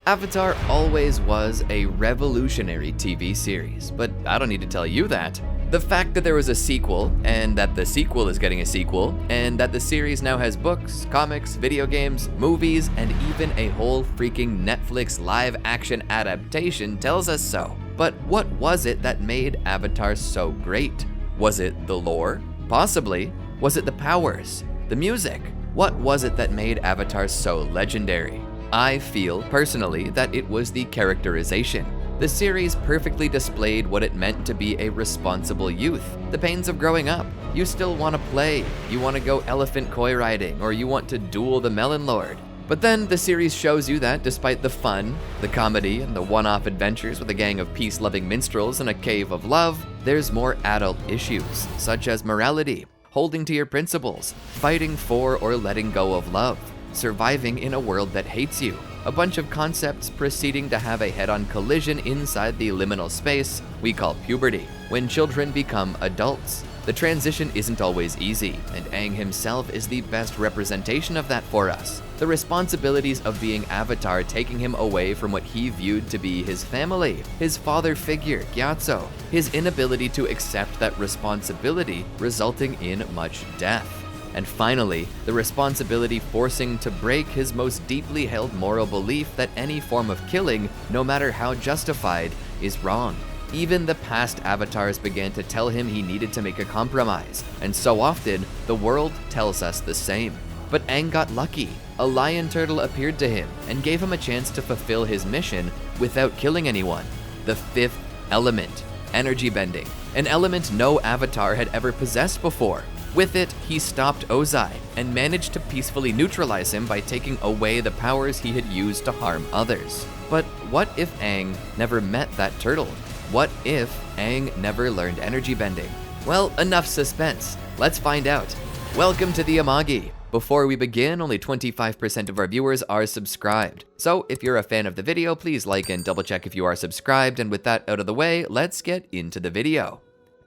Avatar always was a revolutionary TV series, but I don't need to tell you that. The fact that there was a sequel, and that the sequel is getting a sequel, and that the series now has books, comics, video games, movies, and even a whole freaking Netflix live-action adaptation tells us so. But what was it that made Avatar so great? Was it the lore? Possibly. Was it the powers? The music? What was it that made Avatar so legendary? I feel, personally, that it was the characterization. The series perfectly displayed what it meant to be a responsible youth, the pains of growing up. You still want to play, you want to go elephant koi riding, or you want to duel the Mellon Lord. But then the series shows you that despite the fun, the comedy, and the one-off adventures with a gang of peace-loving minstrels in a cave of love, there's more adult issues, such as morality, holding to your principles, fighting for or letting go of love, surviving in a world that hates you. A bunch of concepts proceeding to have a head-on collision inside the liminal space we call puberty, when children become adults. The transition isn't always easy, and Aang himself is the best representation of that for us. The responsibilities of being Avatar taking him away from what he viewed to be his family, his father figure, Gyatso, his inability to accept that responsibility resulting in much death. And finally, the responsibility forcing to break his most deeply held moral belief that any form of killing, no matter how justified, is wrong. Even the past avatars began to tell him he needed to make a compromise, and so often, the world tells us the same. But Aang got lucky. A lion turtle appeared to him and gave him a chance to fulfill his mission without killing anyone. The fifth element, energy bending, an element no avatar had ever possessed before. With it, he stopped Ozai and managed to peacefully neutralize him by taking away the powers he had used to harm others. But what if Aang never met that turtle? What if Aang never learned energy bending? Well, enough suspense. Let's find out. Welcome to the Amagi. Before we begin, only 25% of our viewers are subscribed. So if you're a fan of the video, please like and double check if you are subscribed. And with that out of the way, let's get into the video.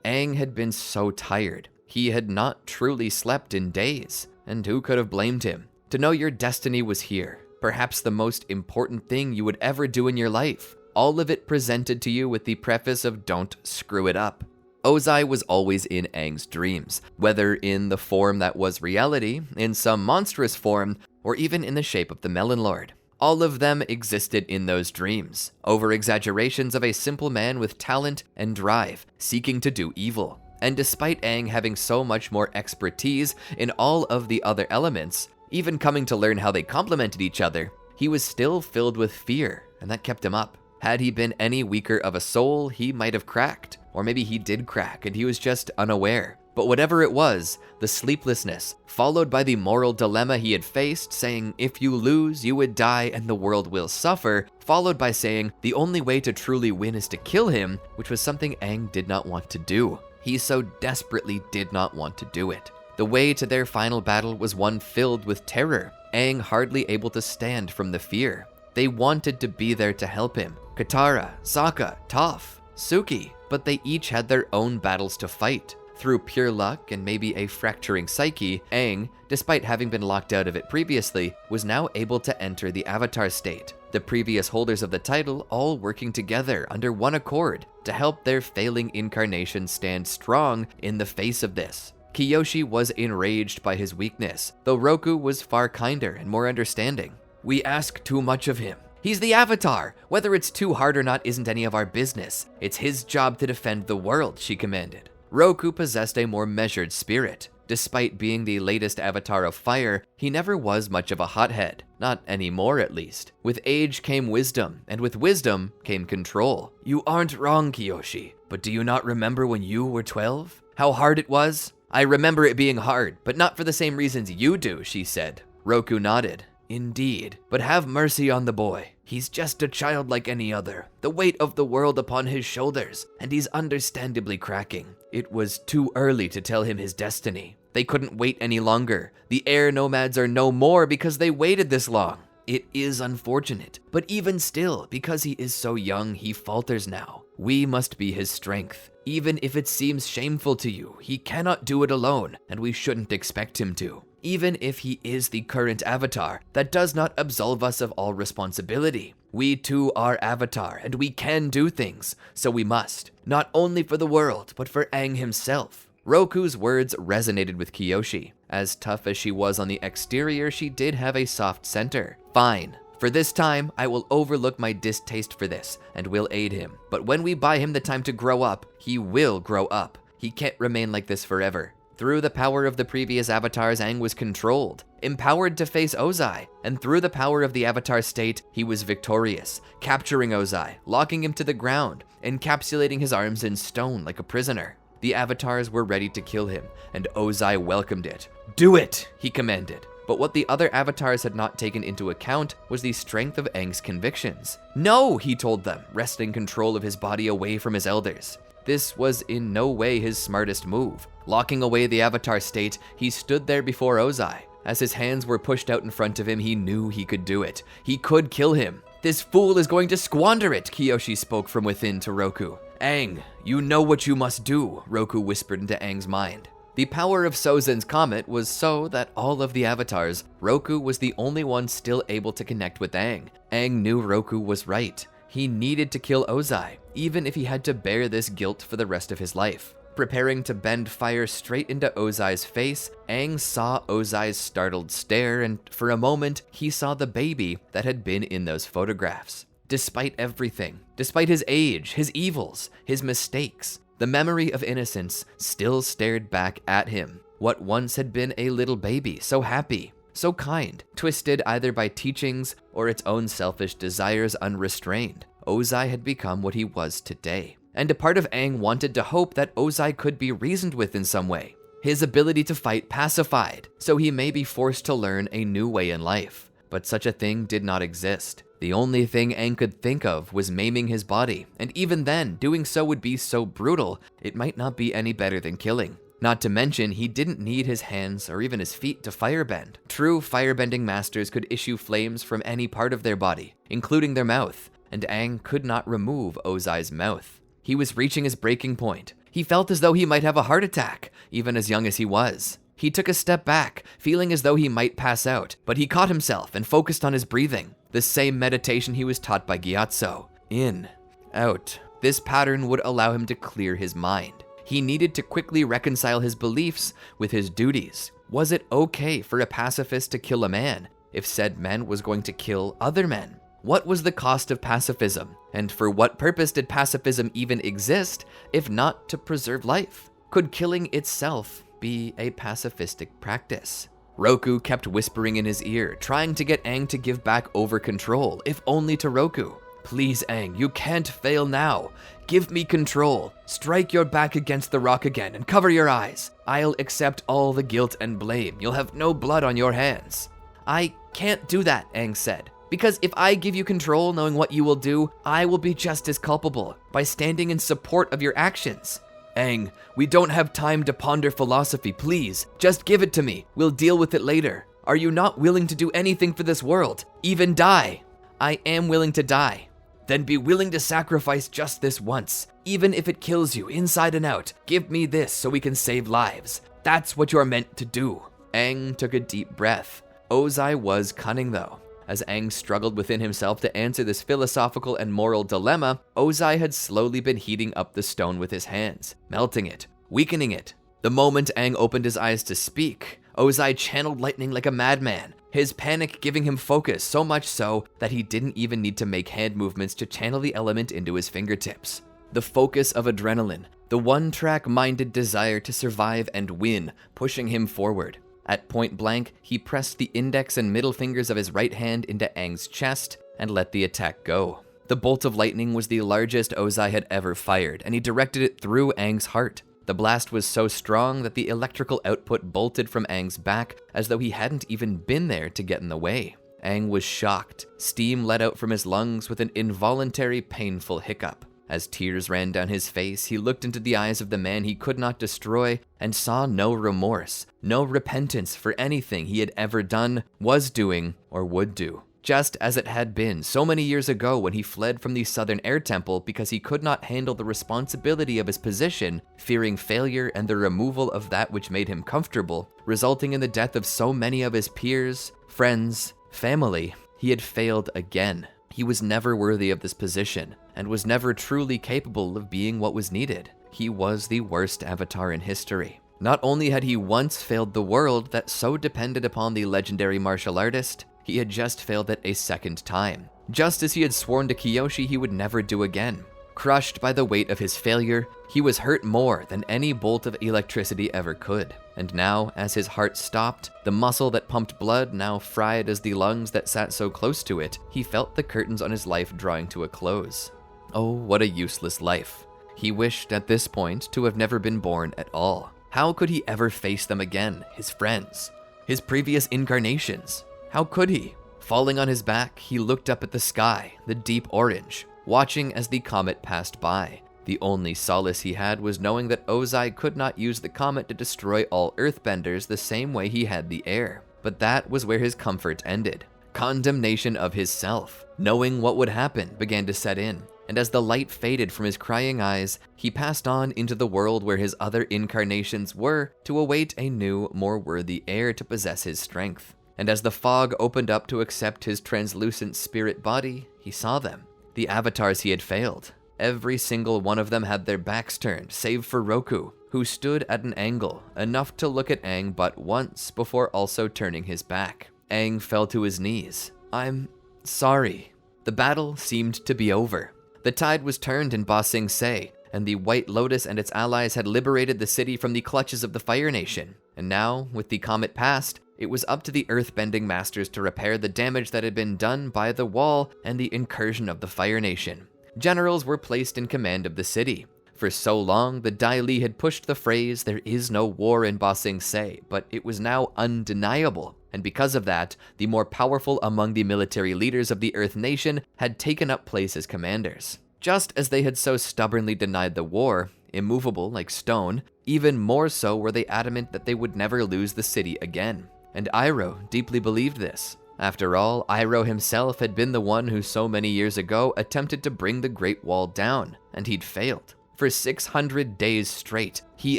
Aang had been so tired. He had not truly slept in days, and who could have blamed him? To know your destiny was here, perhaps the most important thing you would ever do in your life. All of it presented to you with the preface of don't screw it up. Ozai was always in Aang's dreams, whether in the form that was reality, in some monstrous form, or even in the shape of the Mellon Lord. All of them existed in those dreams, over-exaggerations of a simple man with talent and drive, seeking to do evil. And despite Aang having so much more expertise in all of the other elements, even coming to learn how they complemented each other, he was still filled with fear, and that kept him up. Had he been any weaker of a soul, he might have cracked. Or maybe he did crack, and he was just unaware. But whatever it was, the sleeplessness, followed by the moral dilemma he had faced, saying, if you lose, you would die and the world will suffer, followed by saying, the only way to truly win is to kill him, which was something Aang did not want to do. He so desperately did not want to do it. The way to their final battle was one filled with terror, Aang hardly able to stand from the fear. They wanted to be there to help him. Katara, Sokka, Toph, Suki, but they each had their own battles to fight. Through pure luck and maybe a fracturing psyche, Aang, despite having been locked out of it previously, was now able to enter the Avatar state. The previous holders of the title all working together under one accord to help their failing incarnation stand strong in the face of this. Kyoshi was enraged by his weakness, though Roku was far kinder and more understanding. We ask too much of him. He's the Avatar. Whether it's too hard or not isn't any of our business. It's his job to defend the world, she commanded. Roku possessed a more measured spirit. Despite being the latest avatar of fire, he never was much of a hothead. Not anymore, at least. With age came wisdom, and with wisdom came control. You aren't wrong, Kyoshi, but do you not remember when you were 12? How hard it was? I remember it being hard, but not for the same reasons you do, she said. Roku nodded. Indeed, but have mercy on the boy. He's just a child like any other, the weight of the world upon his shoulders, and he's understandably cracking. It was too early to tell him his destiny. They couldn't wait any longer. The air nomads are no more because they waited this long. It is unfortunate, but even still, because he is so young, he falters now. We must be his strength. Even if it seems shameful to you, he cannot do it alone, and we shouldn't expect him to. Even if he is the current avatar, that does not absolve us of all responsibility. We too are avatar, and we can do things, so we must. Not only for the world, but for Aang himself. Roku's words resonated with Kyoshi. As tough as she was on the exterior, she did have a soft center. Fine. For this time, I will overlook my distaste for this, and will aid him. But when we buy him the time to grow up, he will grow up. He can't remain like this forever. Through the power of the previous avatars, Aang was controlled, empowered to face Ozai, and through the power of the avatar state, he was victorious, capturing Ozai, locking him to the ground, encapsulating his arms in stone like a prisoner. The avatars were ready to kill him, and Ozai welcomed it. "Do it!" he commanded. But what the other avatars had not taken into account was the strength of Aang's convictions. "No," he told them, wresting control of his body away from his elders. This was in no way his smartest move. Locking away the avatar state, he stood there before Ozai. As his hands were pushed out in front of him, he knew he could do it. He could kill him. "This fool is going to squander it," Kyoshi spoke from within to Roku. "Aang, you know what you must do," Roku whispered into Aang's mind. The power of Sozin's comet was so that all of the avatars, Roku was the only one still able to connect with Aang. Aang knew Roku was right. He needed to kill Ozai, even if he had to bear this guilt for the rest of his life. Preparing to bend fire straight into Ozai's face, Aang saw Ozai's startled stare, and for a moment, he saw the baby that had been in those photographs. Despite everything, despite his age, his evils, his mistakes, the memory of innocence still stared back at him. What once had been a little baby, so happy, so kind, twisted either by teachings or its own selfish desires unrestrained, Ozai had become what he was today. And a part of Aang wanted to hope that Ozai could be reasoned with in some way, his ability to fight pacified, so he may be forced to learn a new way in life. But such a thing did not exist. The only thing Aang could think of was maiming his body, and even then, doing so would be so brutal, it might not be any better than killing. Not to mention, he didn't need his hands or even his feet to firebend. True firebending masters could issue flames from any part of their body, including their mouth, and Aang could not remove Ozai's mouth. He was reaching his breaking point. He felt as though he might have a heart attack, even as young as he was. He took a step back, feeling as though he might pass out, but he caught himself and focused on his breathing. The same meditation he was taught by Gyatso. In, out. This pattern would allow him to clear his mind. He needed to quickly reconcile his beliefs with his duties. Was it okay for a pacifist to kill a man if said man was going to kill other men? What was the cost of pacifism? And for what purpose did pacifism even exist, if not to preserve life? Could killing itself be a pacifistic practice? Roku kept whispering in his ear, trying to get Aang to give back over control, if only to Roku. "Please, Aang, you can't fail now. Give me control. Strike your back against the rock again and cover your eyes. I'll accept all the guilt and blame. You'll have no blood on your hands." "I can't do that," Aang said. "Because if I give you control knowing what you will do, I will be just as culpable by standing in support of your actions." "Aang, we don't have time to ponder philosophy, please. Just give it to me. We'll deal with it later. Are you not willing to do anything for this world? Even die?" "I am willing to die." "Then be willing to sacrifice just this once. Even if it kills you inside and out, give me this so we can save lives. That's what you're meant to do." Aang took a deep breath. Ozai was cunning though. As Aang struggled within himself to answer this philosophical and moral dilemma, Ozai had slowly been heating up the stone with his hands, melting it, weakening it. The moment Aang opened his eyes to speak, Ozai channeled lightning like a madman, his panic giving him focus so much so that he didn't even need to make hand movements to channel the element into his fingertips. The focus of adrenaline, the one-track minded desire to survive and win, pushing him forward. At point blank, he pressed the index and middle fingers of his right hand into Aang's chest and let the attack go. The bolt of lightning was the largest Ozai had ever fired, and he directed it through Aang's heart. The blast was so strong that the electrical output bolted from Aang's back as though he hadn't even been there to get in the way. Aang was shocked. Steam let out from his lungs with an involuntary, painful hiccup. As tears ran down his face, he looked into the eyes of the man he could not destroy and saw no remorse, no repentance for anything he had ever done, was doing, or would do. just as it had been so many years ago when he fled from the Southern Air Temple because he could not handle the responsibility of his position, fearing failure and the removal of that which made him comfortable, resulting in the death of so many of his peers, friends, family. He had failed again. He was never worthy of this position, and was never truly capable of being what was needed. He was the worst avatar in history. Not only had he once failed the world that so depended upon the legendary martial artist, he had just failed it a second time, just as he had sworn to Kyoshi he would never do again. Crushed by the weight of his failure, he was hurt more than any bolt of electricity ever could. And now, as his heart stopped, the muscle that pumped blood now fried as the lungs that sat so close to it, he felt the curtains on his life drawing to a close. Oh, what a useless life. He wished at this point to have never been born at all. How could he ever face them again, his friends, his previous incarnations? How could he? Falling on his back, he looked up at the sky, the deep orange, watching as the comet passed by. The only solace he had was knowing that Ozai could not use the comet to destroy all earthbenders the same way he had the air. But that was where his comfort ended. Condemnation of his self, knowing what would happen, began to set in. And as the light faded from his crying eyes, he passed on into the world where his other incarnations were to await a new, more worthy heir to possess his strength. And as the fog opened up to accept his translucent spirit body, he saw them. The avatars he had failed. Every single one of them had their backs turned, save for Roku, who stood at an angle, enough to look at Aang but once before also turning his back. Aang fell to his knees. "I'm sorry." The battle seemed to be over. The tide was turned in Ba Sing Se, and the White Lotus and its allies had liberated the city from the clutches of the Fire Nation. And now, with the comet past, it was up to the earthbending masters to repair the damage that had been done by the wall and the incursion of the Fire Nation. Generals were placed in command of the city. For so long, the Dai Li had pushed the phrase, "There is no war in Ba Sing Se," but it was now undeniable. And because of that, the more powerful among the military leaders of the Earth Nation had taken up place as commanders. Just as they had so stubbornly denied the war, immovable like stone, even more so were they adamant that they would never lose the city again. And Iroh deeply believed this. After all, Iroh himself had been the one who so many years ago attempted to bring the Great Wall down, and he'd failed. For 600 days straight, he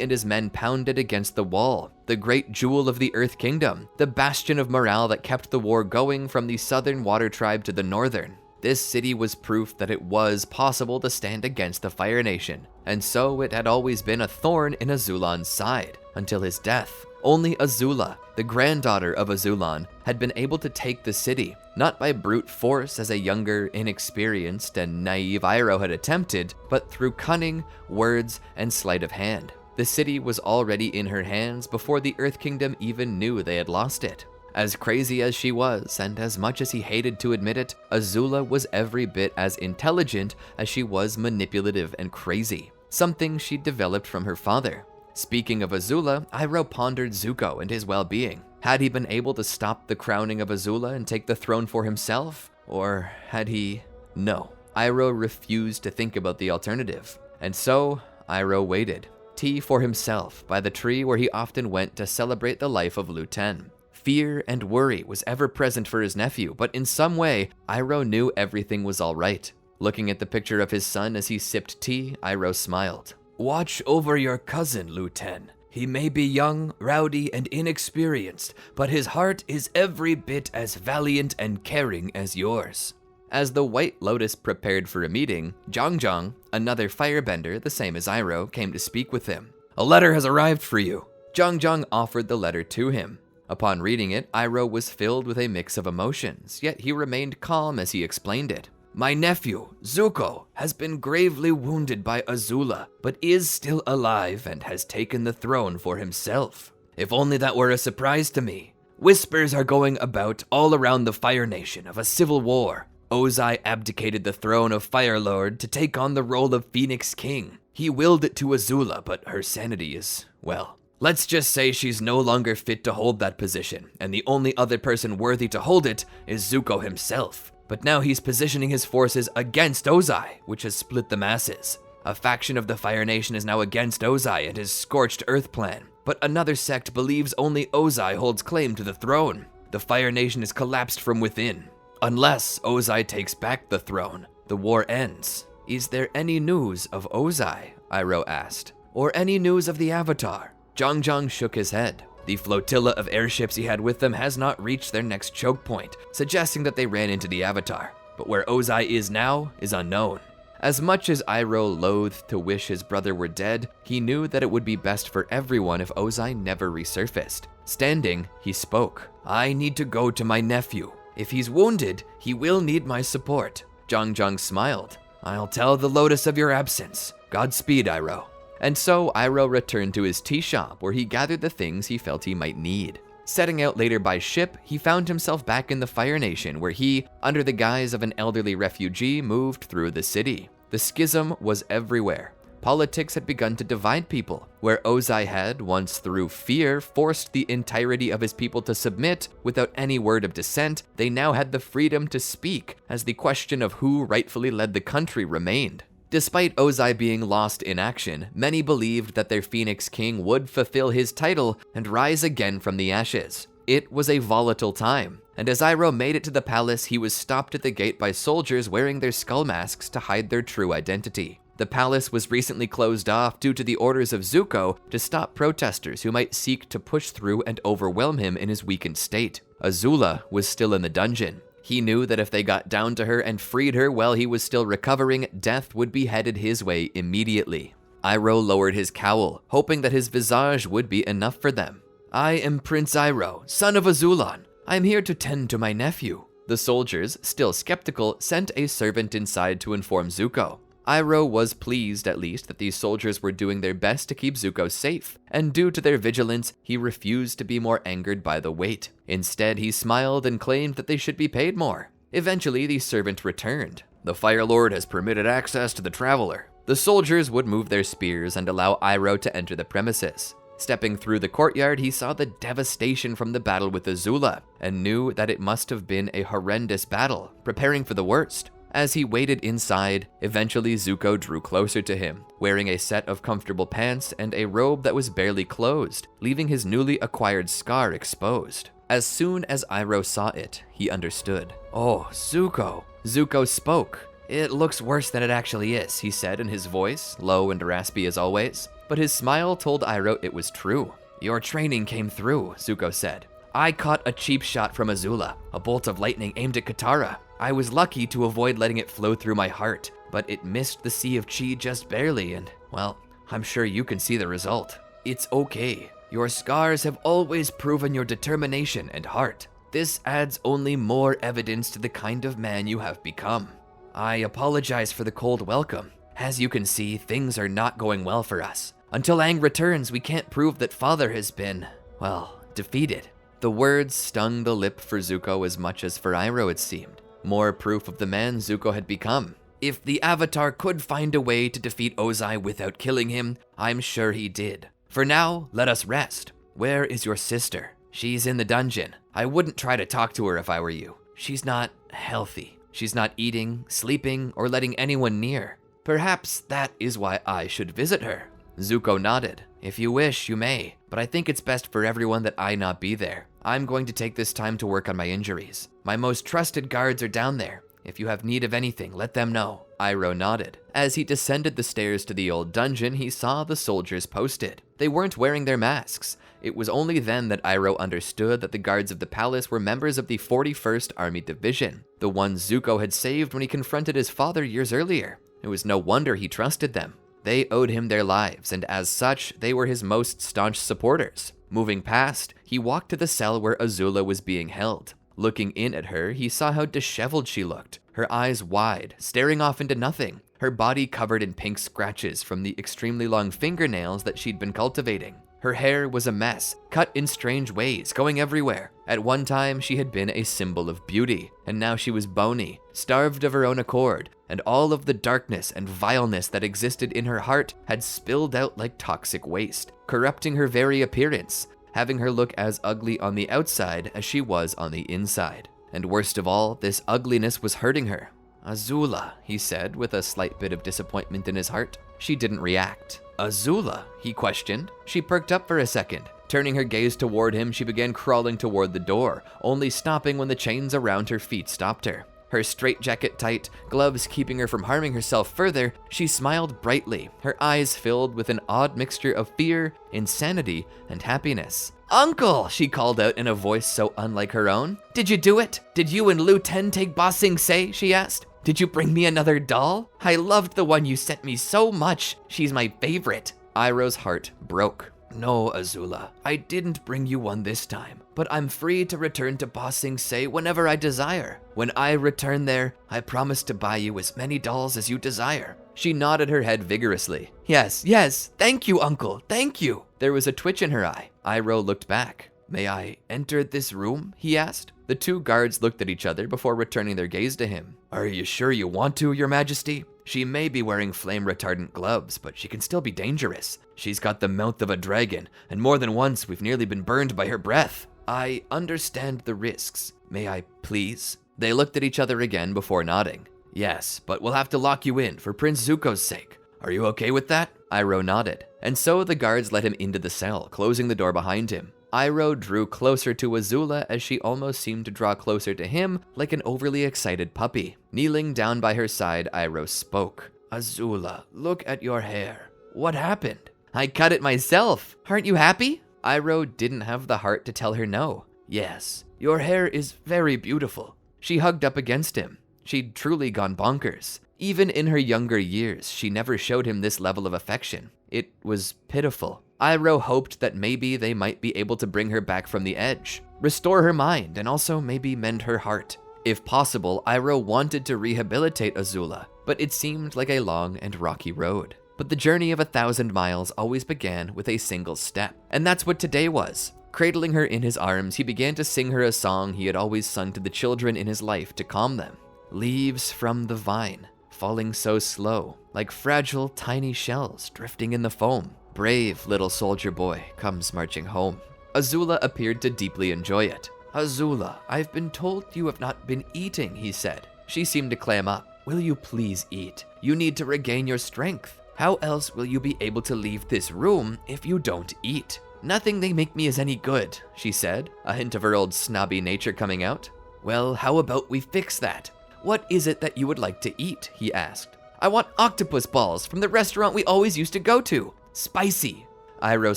and his men pounded against the wall, the great jewel of the Earth Kingdom, the bastion of morale that kept the war going from the southern water tribe to the northern. This city was proof that it was possible to stand against the Fire Nation, and so it had always been a thorn in Azulan's side, until his death. Only Azula, the granddaughter of Azulan, had been able to take the city, not by brute force as a younger, inexperienced, and naive Iroh had attempted, but through cunning, words, and sleight of hand. The city was already in her hands before the Earth Kingdom even knew they had lost it. As crazy as she was, and as much as he hated to admit it, Azula was every bit as intelligent as she was manipulative and crazy, something she'd developed from her father. Speaking of Azula, Iroh pondered Zuko and his well-being. Had he been able to stop the crowning of Azula and take the throne for himself? Or had he... No. Iroh refused to think about the alternative. And so, Iroh waited. Tea for himself by the tree where he often went to celebrate the life of Lu Ten. Fear and worry was ever present for his nephew, but in some way, Iroh knew everything was all right. Looking at the picture of his son as he sipped tea, Iroh smiled. "Watch over your cousin, Lu Ten. He may be young, rowdy, and inexperienced, but his heart is every bit as valiant and caring as yours." As the White Lotus prepared for a meeting, Zhang, another firebender the same as Iroh, came to speak with him. "A letter has arrived for you." Zhang offered the letter to him. Upon reading it, Iroh was filled with a mix of emotions, yet he remained calm as he explained it. "My nephew, Zuko, has been gravely wounded by Azula, but is still alive and has taken the throne for himself. If only that were a surprise to me. Whispers are going about all around the Fire Nation of a civil war. Ozai abdicated the throne of Fire Lord to take on the role of Phoenix King. He willed it to Azula, but her sanity is, well, let's just say she's no longer fit to hold that position, and the only other person worthy to hold it is Zuko himself. But now he's positioning his forces against Ozai, which has split the masses. A faction of the Fire Nation is now against Ozai and his scorched earth plan, but another sect believes only Ozai holds claim to the throne. The Fire Nation is collapsed from within. Unless Ozai takes back the throne, the war ends. Is there any news of Ozai? Iroh asked. Or any news of the Avatar? Zhang shook his head. The flotilla of airships he had with them has not reached their next choke point, suggesting that they ran into the Avatar. But where Ozai is now is unknown. As much as Iroh loathed to wish his brother were dead, he knew that it would be best for everyone if Ozai never resurfaced. Standing, he spoke. I need to go to my nephew. If he's wounded, he will need my support. Zhang smiled. I'll tell the Lotus of your absence. Godspeed, Iroh. And so Iroh returned to his tea shop where he gathered the things he felt he might need. Setting out later by ship, he found himself back in the Fire Nation where he, under the guise of an elderly refugee, moved through the city. The schism was everywhere. Politics had begun to divide people. Where Ozai had, once through fear, forced the entirety of his people to submit without any word of dissent, they now had the freedom to speak, as the question of who rightfully led the country remained. Despite Ozai being lost in action, many believed that their Phoenix King would fulfill his title and rise again from the ashes. It was a volatile time, and as Iroh made it to the palace, he was stopped at the gate by soldiers wearing their skull masks to hide their true identity. The palace was recently closed off due to the orders of Zuko to stop protesters who might seek to push through and overwhelm him in his weakened state. Azula was still in the dungeon. He knew that if they got down to her and freed her while he was still recovering, death would be headed his way immediately. Iroh lowered his cowl, hoping that his visage would be enough for them. I am Prince Iroh, son of Azulon. I am here to tend to my nephew. The soldiers, still skeptical, sent a servant inside to inform Zuko. Iroh was pleased, at least, that these soldiers were doing their best to keep Zuko safe, and due to their vigilance, he refused to be more angered by the wait. Instead, he smiled and claimed that they should be paid more. Eventually, the servant returned. The Fire Lord has permitted access to the traveler. The soldiers would move their spears and allow Iroh to enter the premises. Stepping through the courtyard, he saw the devastation from the battle with Azula, and knew that it must have been a horrendous battle, preparing for the worst. As he waited inside, eventually Zuko drew closer to him, wearing a set of comfortable pants and a robe that was barely closed, leaving his newly acquired scar exposed. As soon as Iroh saw it, he understood. Oh, Zuko. Zuko spoke. It looks worse than it actually is, he said in his voice, low and raspy as always. But his smile told Iroh it was true. Your training came through, Zuko said. I caught a cheap shot from Azula, a bolt of lightning aimed at Katara. I was lucky to avoid letting it flow through my heart, but it missed the Sea of Chi just barely and, well, I'm sure you can see the result. It's okay. Your scars have always proven your determination and heart. This adds only more evidence to the kind of man you have become. I apologize for the cold welcome. As you can see, things are not going well for us. Until Aang returns, we can't prove that Father has been, well, defeated. The words stung the lip for Zuko as much as for Iroh, it seemed. More proof of the man Zuko had become. If the Avatar could find a way to defeat Ozai without killing him, I'm sure he did. For now, let us rest. Where is your sister? She's in the dungeon. I wouldn't try to talk to her if I were you. She's not healthy. She's not eating, sleeping, or letting anyone near. Perhaps that is why I should visit her. Zuko nodded. If you wish, you may, but I think it's best for everyone that I not be there. I'm going to take this time to work on my injuries. My most trusted guards are down there. If you have need of anything, let them know. Iroh nodded. As he descended the stairs to the old dungeon, he saw the soldiers posted. They weren't wearing their masks. It was only then that Iroh understood that the guards of the palace were members of the 41st Army Division, the ones Zuko had saved when he confronted his father years earlier. It was no wonder he trusted them. They owed him their lives, and as such, they were his most staunch supporters. Moving past, he walked to the cell where Azula was being held. Looking in at her, he saw how disheveled she looked, her eyes wide, staring off into nothing, her body covered in pink scratches from the extremely long fingernails that she'd been cultivating. Her hair was a mess, cut in strange ways, going everywhere. At one time, she had been a symbol of beauty, and now she was bony, starved of her own accord, and all of the darkness and vileness that existed in her heart had spilled out like toxic waste, corrupting her very appearance, having her look as ugly on the outside as she was on the inside. And worst of all, this ugliness was hurting her. Azula, he said with a slight bit of disappointment in his heart. She didn't react. Azula, he questioned. She perked up for a second. Turning her gaze toward him, she began crawling toward the door, only stopping when the chains around her feet stopped her. Her straitjacket tight, gloves keeping her from harming herself further, she smiled brightly, her eyes filled with an odd mixture of fear, insanity, and happiness. "Uncle!" she called out in a voice so unlike her own. "Did you do it? Did you and Lu Ten take Ba Sing Se?" she asked. "Did you bring me another doll? I loved the one you sent me so much. She's my favorite." Iroh's heart broke. "No, Azula, I didn't bring you one this time, but I'm free to return to Ba Sing Se whenever I desire. When I return there, I promise to buy you as many dolls as you desire." She nodded her head vigorously. Yes, thank you, Uncle, thank you." There was a twitch in her eye. Iroh looked back. "May I enter this room?" he asked. The two guards looked at each other before returning their gaze to him. "Are you sure you want to, Your Majesty? She may be wearing flame-retardant gloves, but she can still be dangerous. She's got the mouth of a dragon, and more than once we've nearly been burned by her breath." "I understand the risks. May I please?" They looked at each other again before nodding. "Yes, but we'll have to lock you in for Prince Zuko's sake. Are you okay with that?" Iroh nodded, and so the guards let him into the cell, closing the door behind him. Iroh drew closer to Azula as she almost seemed to draw closer to him like an overly excited puppy. Kneeling down by her side, Iroh spoke. "Azula, look at your hair. What happened?" "I cut it myself. Aren't you happy?" Iroh didn't have the heart to tell her no. "Yes, your hair is very beautiful." She hugged up against him. She'd truly gone bonkers. Even in her younger years, she never showed him this level of affection. It was pitiful. Iroh hoped that maybe they might be able to bring her back from the edge, restore her mind, and also maybe mend her heart. If possible, Iroh wanted to rehabilitate Azula, but it seemed like a long and rocky road. But the journey of 1,000 miles always began with a single step, and that's what today was. Cradling her in his arms, he began to sing her a song he had always sung to the children in his life to calm them. "Leaves from the vine, falling so slow, like fragile tiny shells drifting in the foam. Brave little soldier boy comes marching home." Azula appeared to deeply enjoy it. "Azula, I've been told you have not been eating," he said. She seemed to clam up. "Will you please eat? You need to regain your strength. How else will you be able to leave this room if you don't eat?" "Nothing they make me is any good," she said, a hint of her old snobby nature coming out. "Well, how about we fix that? What is it that you would like to eat?" he asked. "I want octopus balls from the restaurant we always used to go to. Spicy." Iroh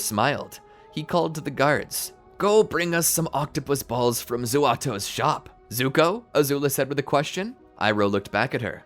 smiled. He called to the guards. "Go bring us some octopus balls from Zuato's shop." "Zuko?" Azula said with a question. Iroh looked back at her.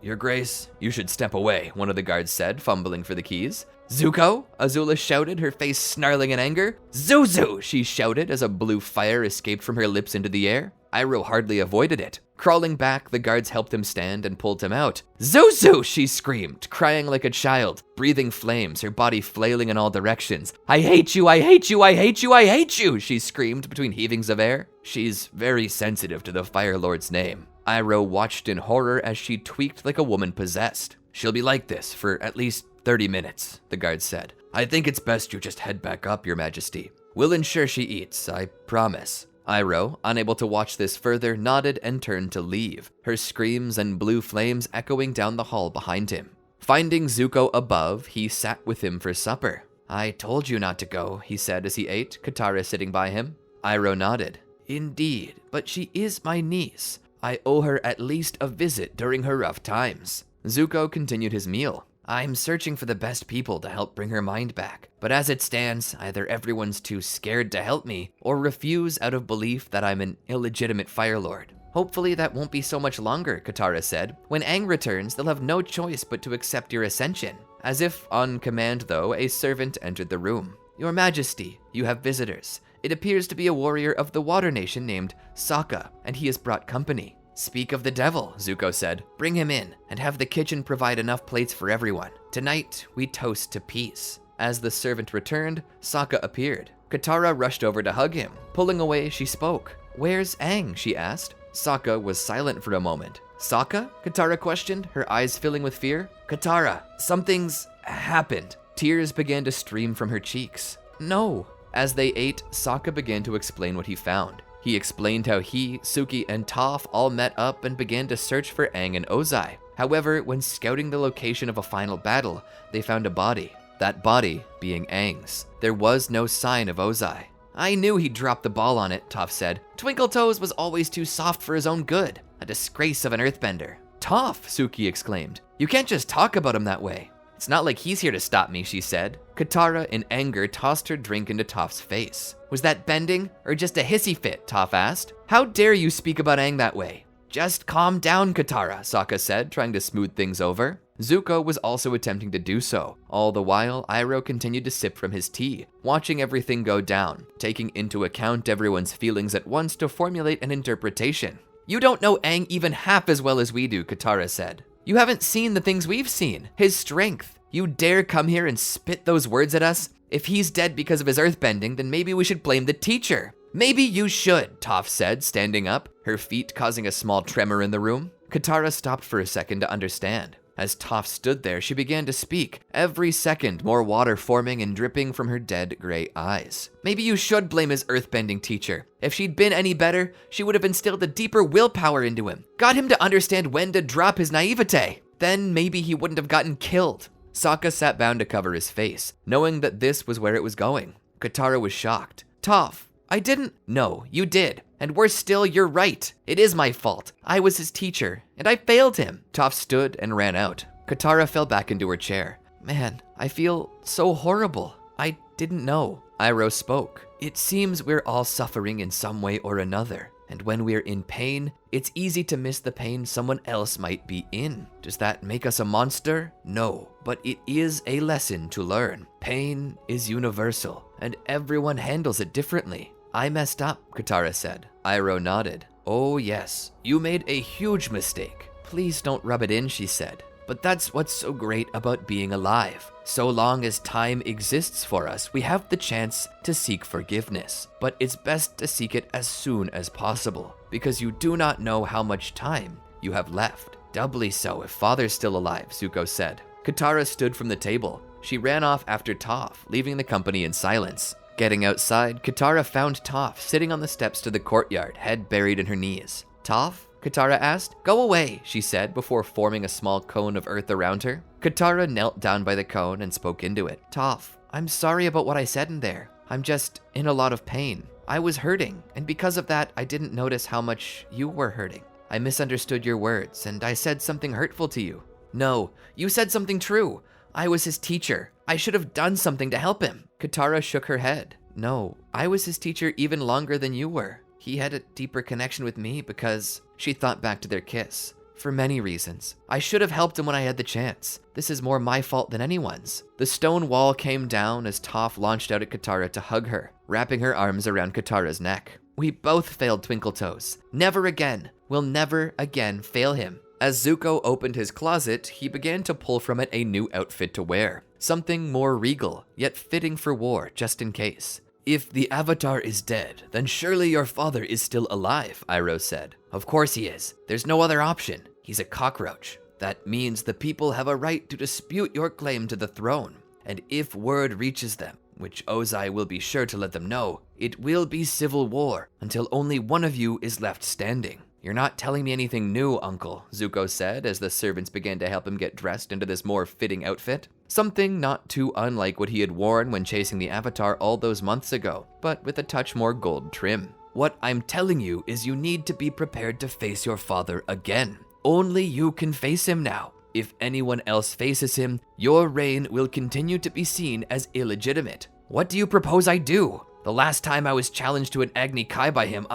Your Grace, you should step away," one of the guards said, fumbling for the keys. "Zuko?" Azula shouted, her face snarling in anger. "Zuzu!" she shouted as a blue fire escaped from her lips into the air. Iroh hardly avoided it. Crawling back, the guards helped him stand and pulled him out. "Zuzu!" she screamed, crying like a child, breathing flames, her body flailing in all directions. "I hate you, I hate you, I hate you, I hate you!" she screamed between heavings of air. "She's very sensitive to the Fire Lord's name." Iroh watched in horror as she tweaked like a woman possessed. "She'll be like this for at least 30 minutes, the guard said. "I think it's best you just head back up, Your Majesty. We'll ensure she eats, I promise." Iroh, unable to watch this further, nodded and turned to leave, her screams and blue flames echoing down the hall behind him. Finding Zuko above, he sat with him for supper. "I told you not to go," he said as he ate, Katara sitting by him. Iroh nodded. "Indeed, but she is my niece. I owe her at least a visit during her rough times." Zuko continued his meal. "I'm searching for the best people to help bring her mind back, but as it stands, either everyone's too scared to help me, or refuse out of belief that I'm an illegitimate Fire Lord. Hopefully that won't be so much longer," Katara said. "When Aang returns, they'll have no choice but to accept your ascension." As if on command, though, a servant entered the room. "Your Majesty, you have visitors. It appears to be a warrior of the Water Nation named Sokka, and he has brought company." "Speak of the devil," Zuko said. "Bring him in, and have the kitchen provide enough plates for everyone. Tonight, we toast to peace." As the servant returned, Sokka appeared. Katara rushed over to hug him. Pulling away, she spoke. "Where's Aang?" she asked. Sokka was silent for a moment. "Sokka?" Katara questioned, her eyes filling with fear. "Katara, something's happened." Tears began to stream from her cheeks. "No." As they ate, Sokka began to explain what he found. He explained how he, Suki, and Toph all met up and began to search for Aang and Ozai. However, when scouting the location of a final battle, they found a body. that body being Aang's. There was no sign of Ozai. I knew he'd dropped the ball on it, Toph said. Twinkletoes was always too soft for his own good. A disgrace of an earthbender. Toph, Suki exclaimed. You can't just talk about him that way. It's not like he's here to stop me, she said. Katara, in anger, tossed her drink into Toph's face. Was that bending, or just a hissy fit, Toph asked. How dare you speak about Aang that way? Just calm down, Katara, Sokka said, trying to smooth things over. Zuko was also attempting to do so. All the while, Iroh continued to sip from his tea, watching everything go down, taking into account everyone's feelings at once to formulate an interpretation. You don't know Aang even half as well as we do, Katara said. You haven't seen the things we've seen, his strength. You dare come here and spit those words at us? If he's dead because of his earthbending, then maybe we should blame the teacher. Maybe you should, Toph said, standing up, her feet causing a small tremor in the room. Katara stopped for a second to understand. As Toph stood there, she began to speak, every second more water forming and dripping from her dead gray eyes. Maybe you should blame his earthbending teacher. If she'd been any better, she would have instilled a deeper willpower into him, got him to understand when to drop his naivete. Then maybe he wouldn't have gotten killed. Sokka sat down to cover his face, knowing that this was where it was going. Katara was shocked. Toph, I didn't. No, you did. And worse still, you're right. It is my fault. I was his teacher, and I failed him. Toph stood and ran out. Katara fell back into her chair. Man, I feel so horrible. I didn't know. Iroh spoke. It seems we're all suffering in some way or another. And when we're in pain, it's easy to miss the pain someone else might be in. Does that make us a monster? No, but it is a lesson to learn. Pain is universal, and everyone handles it differently. I messed up, Katara said. Iroh nodded. Oh yes, you made a huge mistake. Please don't rub it in, she said. But that's what's so great about being alive. So long as time exists for us, we have the chance to seek forgiveness. But it's best to seek it as soon as possible, because you do not know how much time you have left. Doubly so if Father's still alive, Zuko said. Katara stood from the table. She ran off after Toph, leaving the company in silence. Getting outside, Katara found Toph sitting on the steps to the courtyard, head buried in her knees. Toph? Katara asked. Go away, she said before forming a small cone of earth around her. Katara knelt down by the cone and spoke into it. Toph, I'm sorry about what I said in there. I'm just in a lot of pain. I was hurting, and because of that, I didn't notice how much you were hurting. I misunderstood your words, and I said something hurtful to you. No, you said something true. I was his teacher. I should have done something to help him. Katara shook her head. No, I was his teacher even longer than you were. He had a deeper connection with me because... She thought back to their kiss. For many reasons. I should have helped him when I had the chance. This is more my fault than anyone's. The stone wall came down as Toph launched out at Katara to hug her, wrapping her arms around Katara's neck. We both failed Twinkletoes. Never again. We'll never again fail him. As Zuko opened his closet, he began to pull from it a new outfit to wear. Something more regal, yet fitting for war, just in case. If the Avatar is dead, then surely your father is still alive, Iroh said. Of course he is. There's no other option. He's a cockroach. That means the people have a right to dispute your claim to the throne. And if word reaches them, which Ozai will be sure to let them know, it will be civil war until only one of you is left standing. You're not telling me anything new, Uncle, Zuko said as the servants began to help him get dressed into this more fitting outfit. Something not too unlike what he had worn when chasing the Avatar all those months ago, but with a touch more gold trim. What I'm telling you is you need to be prepared to face your father again. Only you can face him now. If anyone else faces him, your reign will continue to be seen as illegitimate. What do you propose I do? The last time I was challenged to an Agni Kai by him,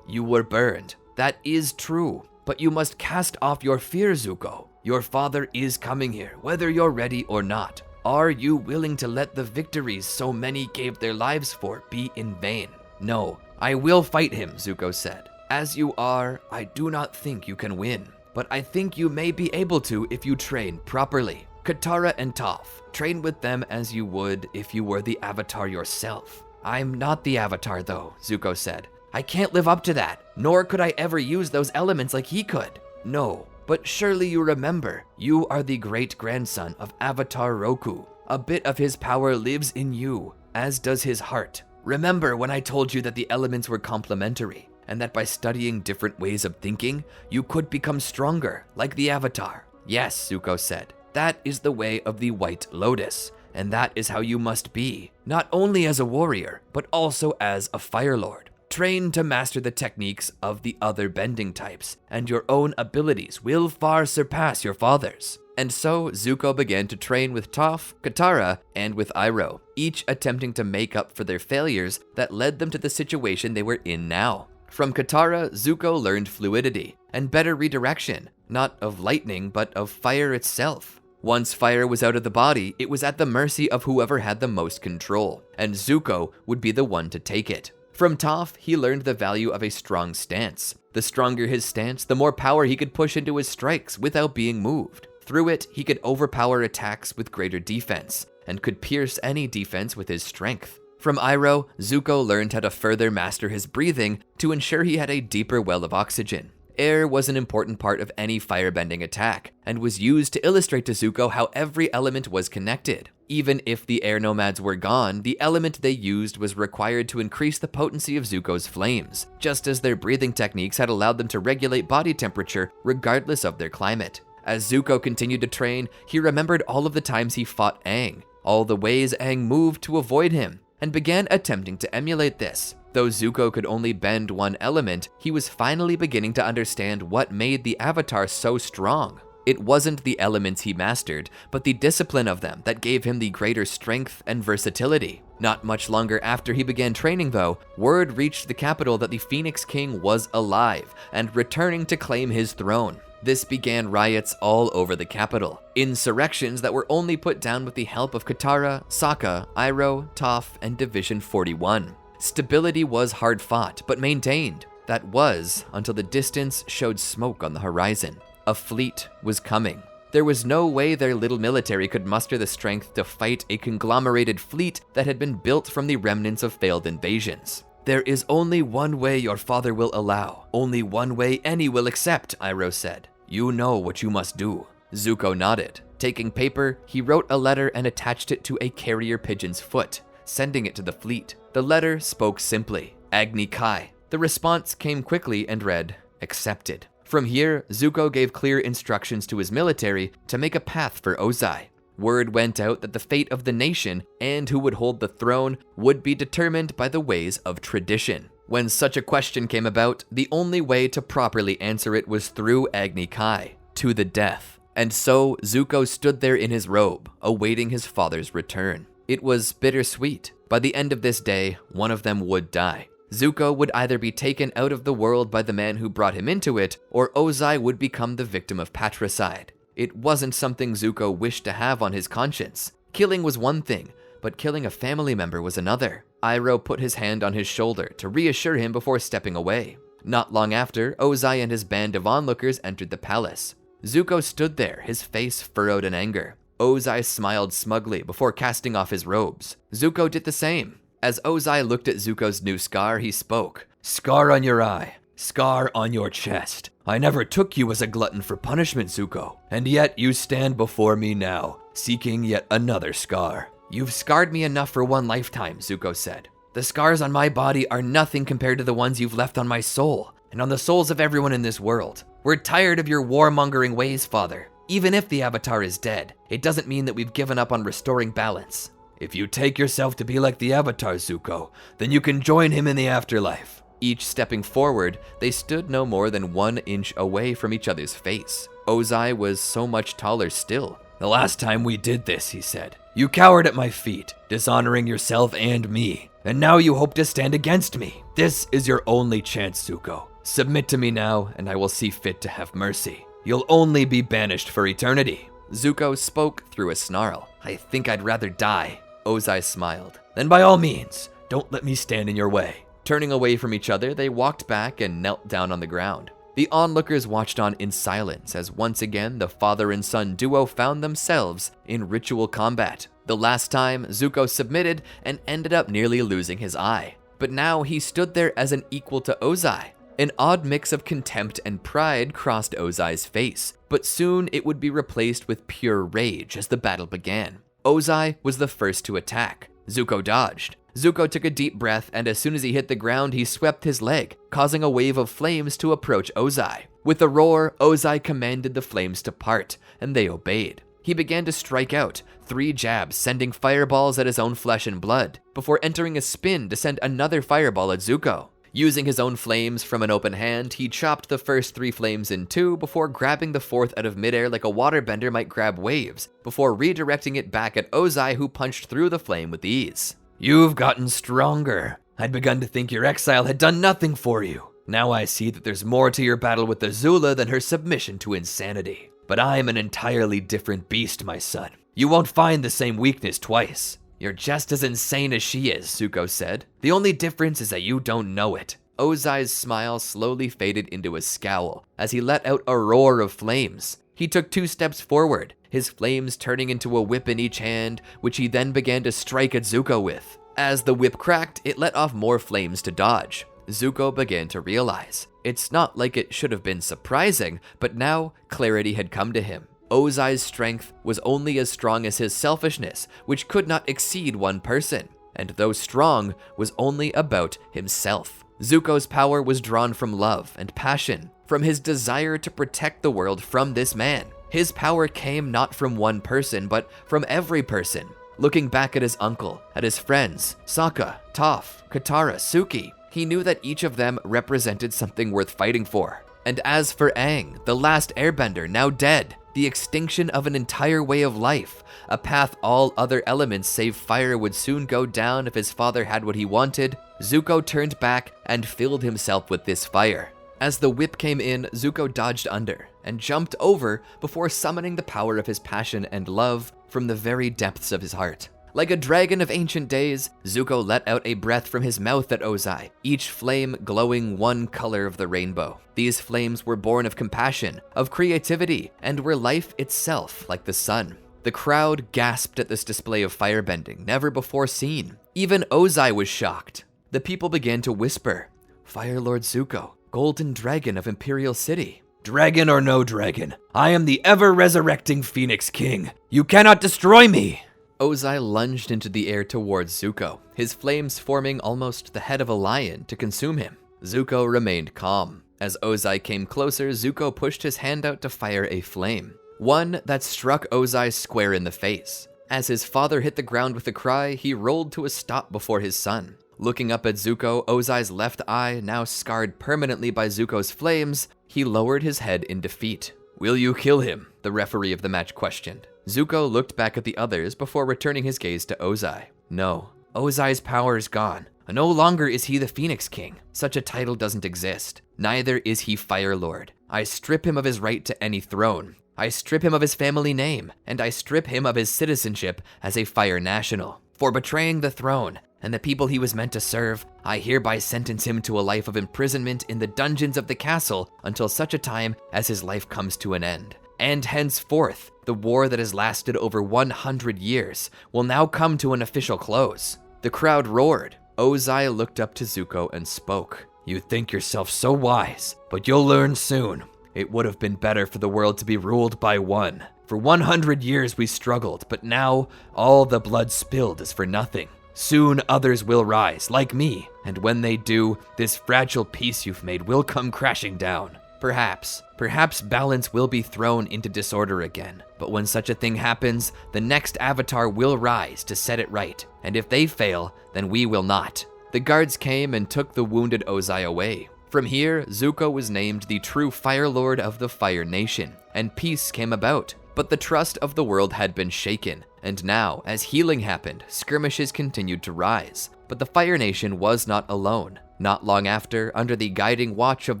You were burned. That is true, but you must cast off your fear, Zuko. Your father is coming here, whether you're ready or not. Are you willing to let the victories so many gave their lives for be in vain? No, I will fight him, Zuko said. As you are, I do not think you can win, but I think you may be able to if you train properly. Katara and Toph, train with them as you would if you were the Avatar yourself. I'm not the Avatar though, Zuko said. I can't live up to that, nor could I ever use those elements like he could. No, but surely you remember, you are the great-grandson of Avatar Roku. A bit of his power lives in you, as does his heart. Remember when I told you that the elements were complementary, and that by studying different ways of thinking, you could become stronger, like the Avatar? Yes, Zuko said. That is the way of the White Lotus, and that is how you must be, not only as a warrior, but also as a Fire Lord. Train to master the techniques of the other bending types, and your own abilities will far surpass your father's. And so Zuko began to train with Toph, Katara, and with Iroh, each attempting to make up for their failures that led them to the situation they were in now. From Katara, Zuko learned fluidity and better redirection, not of lightning, but of fire itself. Once fire was out of the body, it was at the mercy of whoever had the most control, and Zuko would be the one to take it. From Toph, he learned the value of a strong stance. The stronger his stance, the more power he could push into his strikes without being moved. Through it, he could overpower attacks with greater defense, and could pierce any defense with his strength. From Iroh, Zuko learned how to further master his breathing to ensure he had a deeper well of oxygen. Air was an important part of any firebending attack, and was used to illustrate to Zuko how every element was connected. Even if the air nomads were gone, the element they used was required to increase the potency of Zuko's flames, just as their breathing techniques had allowed them to regulate body temperature regardless of their climate. As Zuko continued to train, he remembered all of the times he fought Aang, all the ways Aang moved to avoid him, and began attempting to emulate this. Though Zuko could only bend one element, he was finally beginning to understand what made the Avatar so strong. It wasn't the elements he mastered, but the discipline of them that gave him the greater strength and versatility. Not much longer after he began training, though, word reached the capital that the Phoenix King was alive and returning to claim his throne. This began riots all over the capital, insurrections that were only put down with the help of Katara, Sokka, Iroh, Toph, and Division 41. Stability was hard fought, but maintained. That was until the distance showed smoke on the horizon. A fleet was coming. There was no way their little military could muster the strength to fight a conglomerated fleet that had been built from the remnants of failed invasions. There is only one way your father will allow, only one way any will accept, Iroh said. You know what you must do. Zuko nodded. Taking paper, he wrote a letter and attached it to a carrier pigeon's foot, sending it to the fleet. The letter spoke simply, Agni Kai. The response came quickly and read, accepted. From here, Zuko gave clear instructions to his military to make a path for Ozai. Word went out that the fate of the nation and who would hold the throne would be determined by the ways of tradition. When such a question came about, the only way to properly answer it was through Agni Kai, to the death. And so Zuko stood there in his robe, awaiting his father's return. It was bittersweet. By the end of this day, one of them would die. Zuko would either be taken out of the world by the man who brought him into it, or Ozai would become the victim of patricide. It wasn't something Zuko wished to have on his conscience. Killing was one thing, but killing a family member was another. Iroh put his hand on his shoulder to reassure him before stepping away. Not long after, Ozai and his band of onlookers entered the palace. Zuko stood there, his face furrowed in anger. Ozai smiled smugly before casting off his robes. Zuko did the same. As Ozai looked at Zuko's new scar, he spoke. Scar on your eye, scar on your chest. I never took you as a glutton for punishment, Zuko, and yet you stand before me now, seeking yet another scar. You've scarred me enough for one lifetime, Zuko said. The scars on my body are nothing compared to the ones you've left on my soul, and on the souls of everyone in this world. We're tired of your warmongering ways, Father. Even if the Avatar is dead, it doesn't mean that we've given up on restoring balance. If you take yourself to be like the Avatar, Zuko, then you can join him in the afterlife. Each stepping forward, they stood no more than 1 inch away from each other's face. Ozai was so much taller still. The last time we did this, he said, you cowered at my feet, dishonoring yourself and me, and now you hope to stand against me. This is your only chance, Zuko. Submit to me now, and I will see fit to have mercy. You'll only be banished for eternity. Zuko spoke through a snarl. I think I'd rather die. Ozai smiled. Then by all means, don't let me stand in your way. Turning away from each other, they walked back and knelt down on the ground. The onlookers watched on in silence as once again the father and son duo found themselves in ritual combat. The last time, Zuko submitted and ended up nearly losing his eye. But now he stood there as an equal to Ozai. An odd mix of contempt and pride crossed Ozai's face, but soon it would be replaced with pure rage as the battle began. Ozai was the first to attack. Zuko dodged. Zuko took a deep breath, and as soon as he hit the ground, he swept his leg, causing a wave of flames to approach Ozai. With a roar, Ozai commanded the flames to part, and they obeyed. He began to strike out, 3 jabs sending fireballs at his own flesh and blood, before entering a spin to send another fireball at Zuko. Using his own flames from an open hand, he chopped the first 3 flames in 2 before grabbing the 4th out of midair like a waterbender might grab waves, before redirecting it back at Ozai, who punched through the flame with ease. "You've gotten stronger. I'd begun to think your exile had done nothing for you. Now I see that there's more to your battle with Azula than her submission to insanity. But I'm an entirely different beast, my son. You won't find the same weakness twice." "You're just as insane as she is," Zuko said. "The only difference is that you don't know it." Ozai's smile slowly faded into a scowl as he let out a roar of flames. He took 2 steps forward, his flames turning into a whip in each hand, which he then began to strike at Zuko with. As the whip cracked, it let off more flames to dodge. Zuko began to realize. It's not like it should have been surprising, but now clarity had come to him. Ozai's strength was only as strong as his selfishness, which could not exceed one person, and though strong, was only about himself. Zuko's power was drawn from love and passion, from his desire to protect the world from this man. His power came not from one person, but from every person. Looking back at his uncle, at his friends, Sokka, Toph, Katara, Suki, he knew that each of them represented something worth fighting for. And as for Aang, the last airbender, now dead, the extinction of an entire way of life, a path all other elements save fire would soon go down if his father had what he wanted, Zuko turned back and filled himself with this fire. As the whip came in, Zuko dodged under and jumped over before summoning the power of his passion and love from the very depths of his heart. Like a dragon of ancient days, Zuko let out a breath from his mouth at Ozai, each flame glowing one color of the rainbow. These flames were born of compassion, of creativity, and were life itself, like the sun. The crowd gasped at this display of firebending, never before seen. Even Ozai was shocked. The people began to whisper, "Fire Lord Zuko, Golden Dragon of Imperial City." "Dragon or no dragon, I am the ever-resurrecting Phoenix King. You cannot destroy me!" Ozai lunged into the air towards Zuko, his flames forming almost the head of a lion to consume him. Zuko remained calm. As Ozai came closer, Zuko pushed his hand out to fire a flame, one that struck Ozai square in the face. As his father hit the ground with a cry, he rolled to a stop before his son. Looking up at Zuko, Ozai's left eye now scarred permanently by Zuko's flames, he lowered his head in defeat. "Will you kill him?" the referee of the match questioned. Zuko looked back at the others before returning his gaze to Ozai. "No, Ozai's power is gone. No longer is he the Phoenix King. Such a title doesn't exist. Neither is he Fire Lord. I strip him of his right to any throne. I strip him of his family name, and I strip him of his citizenship as a Fire National. For betraying the throne and the people he was meant to serve, I hereby sentence him to a life of imprisonment in the dungeons of the castle until such a time as his life comes to an end. And henceforth, the war that has lasted over 100 years will now come to an official close." The crowd roared. Ozai looked up to Zuko and spoke. "You think yourself so wise, but you'll learn soon. It would have been better for the world to be ruled by one. For 100 years we struggled, but now all the blood spilled is for nothing. Soon others will rise, like me, and when they do, this fragile peace you've made will come crashing down. Perhaps balance will be thrown into disorder again, but when such a thing happens, the next avatar will rise to set it right, and if they fail, then we will not." The guards came and took the wounded Ozai away. From here, Zuko was named the true Fire Lord of the Fire Nation, and peace came about. But the trust of the world had been shaken, and now, as healing happened, skirmishes continued to rise. But the Fire Nation was not alone. Not long after, under the guiding watch of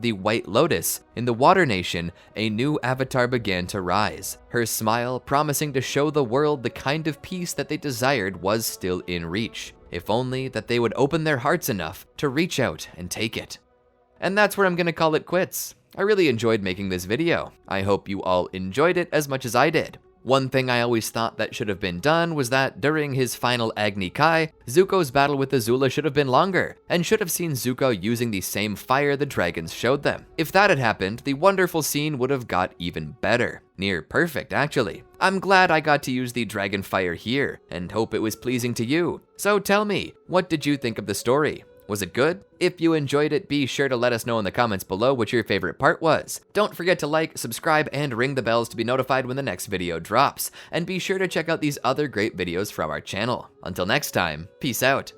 the White Lotus, in the Water Nation, a new avatar began to rise. Her smile, promising to show the world the kind of peace that they desired, was still in reach. If only that they would open their hearts enough to reach out and take it. And that's where I'm gonna call it quits. I really enjoyed making this video. I hope you all enjoyed it as much as I did. One thing I always thought that should have been done was that during his final Agni Kai, Zuko's battle with Azula should have been longer, and should have seen Zuko using the same fire the dragons showed them. If that had happened, the wonderful scene would have got even better. Near perfect, actually. I'm glad I got to use the dragon fire here, and hope it was pleasing to you. So tell me, what did you think of the story? Was it good? If you enjoyed it, be sure to let us know in the comments below what your favorite part was. Don't forget to like, subscribe, and ring the bells to be notified when the next video drops. And be sure to check out these other great videos from our channel. Until next time, peace out.